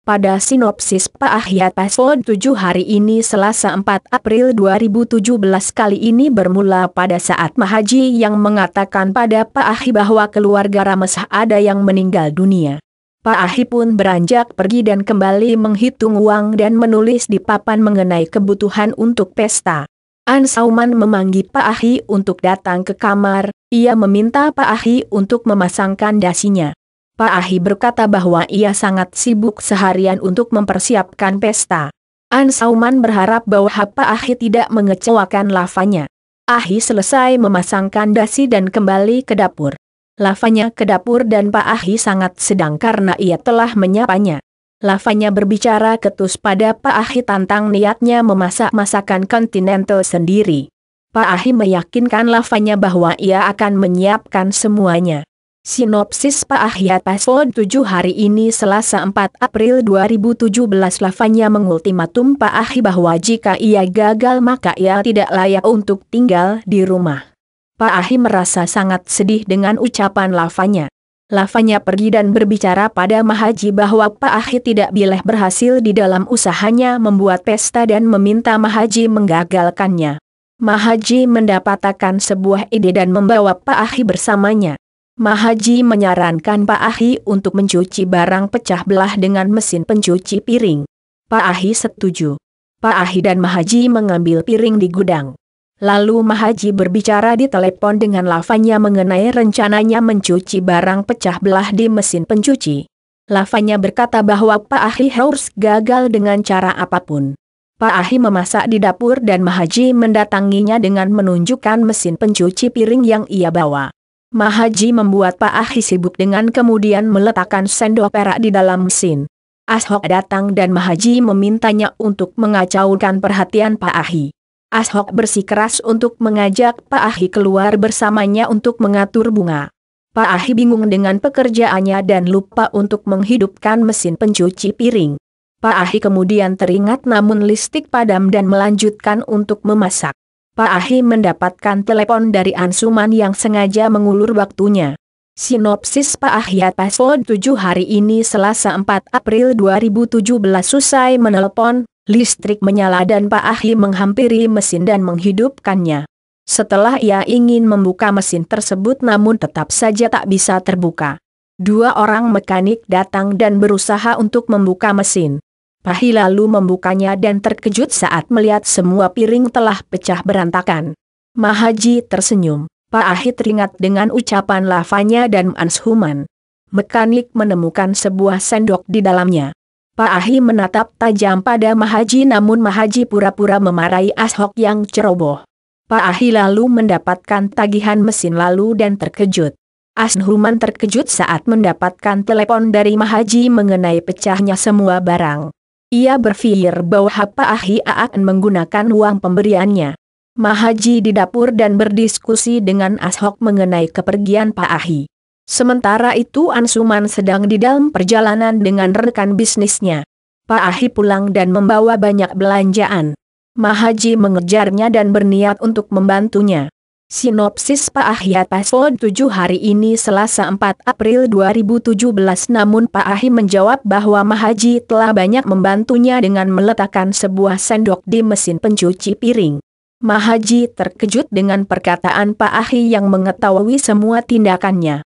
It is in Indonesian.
Pada sinopsis Pak Ahyat Paslon 7 hari ini Selasa 4 April 2017 kali ini bermula pada saat Mahaji yang mengatakan pada Pak Ahy bahwa keluarga Ramesah ada yang meninggal dunia. Pak Ahy pun beranjak pergi dan kembali menghitung uang dan menulis di papan mengenai kebutuhan untuk pesta. An Sauman memanggil Pak Ahy untuk datang ke kamar, ia meminta Pak Ahy untuk memasangkan dasinya. Pak Ahy berkata bahwa ia sangat sibuk seharian untuk mempersiapkan pesta. An Sauman berharap bahwa Pak Ahy tidak mengecewakan lavanya. Ahy selesai memasangkan dasi dan kembali ke dapur. Lavanya ke dapur dan Pak Ahy sangat sedang karena ia telah menyapanya. Lavanya berbicara ketus pada Pak Ahy tentang niatnya memasak masakan kontinental sendiri. Pak Ahy meyakinkan lavanya bahwa ia akan menyiapkan semuanya. Sinopsis Pak Ahyat Paslon 7 hari ini Selasa 4 April 2017 lavanya mengultimatum Pak Ahy bahwa jika ia gagal maka ia tidak layak untuk tinggal di rumah. Pak Ahy merasa sangat sedih dengan ucapan lavanya. Lavanya pergi dan berbicara pada Mahaji bahwa Pak Ahy tidak boleh berhasil di dalam usahanya membuat pesta dan meminta Mahaji menggagalkannya. Mahaji mendapatkan sebuah ide dan membawa Pak Ahy bersamanya. Mahaji menyarankan Pak Ahy untuk mencuci barang pecah belah dengan mesin pencuci piring. Pak Ahy setuju. Pak Ahy dan Mahaji mengambil piring di gudang. Lalu Mahaji berbicara di telepon dengan lavanya mengenai rencananya mencuci barang pecah belah di mesin pencuci. Lavanya berkata bahwa Pak Ahy harus gagal dengan cara apapun. Pak Ahy memasak di dapur dan Mahaji mendatanginya dengan menunjukkan mesin pencuci piring yang ia bawa. Mahaji membuat Pak Ahy sibuk dengan kemudian meletakkan sendok perak di dalam mesin. Ashok datang dan Mahaji memintanya untuk mengacaukan perhatian Pak Ahy. Ashok bersikeras untuk mengajak Pak Ahy keluar bersamanya untuk mengatur bunga. Pak Ahy bingung dengan pekerjaannya dan lupa untuk menghidupkan mesin pencuci piring. Pak Ahy kemudian teringat namun listrik padam dan melanjutkan untuk memasak. Pak Ahy mendapatkan telepon dari Ansuman yang sengaja mengulur waktunya. Sinopsis Pak Ahyat Paslon 7 hari ini Selasa 4 April 2017 usai menelpon, listrik menyala dan Pak Ahy menghampiri mesin dan menghidupkannya. Setelah ia ingin membuka mesin tersebut namun tetap saja tak bisa terbuka. Dua orang mekanik datang dan berusaha untuk membuka mesin. Pak Ahy lalu membukanya dan terkejut saat melihat semua piring telah pecah berantakan. Mahaji tersenyum. Pak Ahy teringat dengan ucapan lavanya dan Ansuman. Mekanik menemukan sebuah sendok di dalamnya. Pak Ahy menatap tajam pada Mahaji namun Mahaji pura-pura memarahi Ashok yang ceroboh. Pak Ahy lalu mendapatkan tagihan mesin lalu dan terkejut. Ansuman terkejut saat mendapatkan telepon dari Mahaji mengenai pecahnya semua barang. Ia berpikir bahwa Pak Ahy akan menggunakan uang pemberiannya. Mahaji di dapur dan berdiskusi dengan Ashok mengenai kepergian Pak Ahy. Sementara itu Ansuman sedang di dalam perjalanan dengan rekan bisnisnya. Pak Ahy pulang dan membawa banyak belanjaan. Mahaji mengejarnya dan berniat untuk membantunya. Sinopsis Pak Ahyat Paslon 7 hari ini Selasa 4 April 2017 namun Pak Ahy menjawab bahwa Mahaji telah banyak membantunya dengan meletakkan sebuah sendok di mesin pencuci piring. Mahaji terkejut dengan perkataan Pak Ahy yang mengetahui semua tindakannya.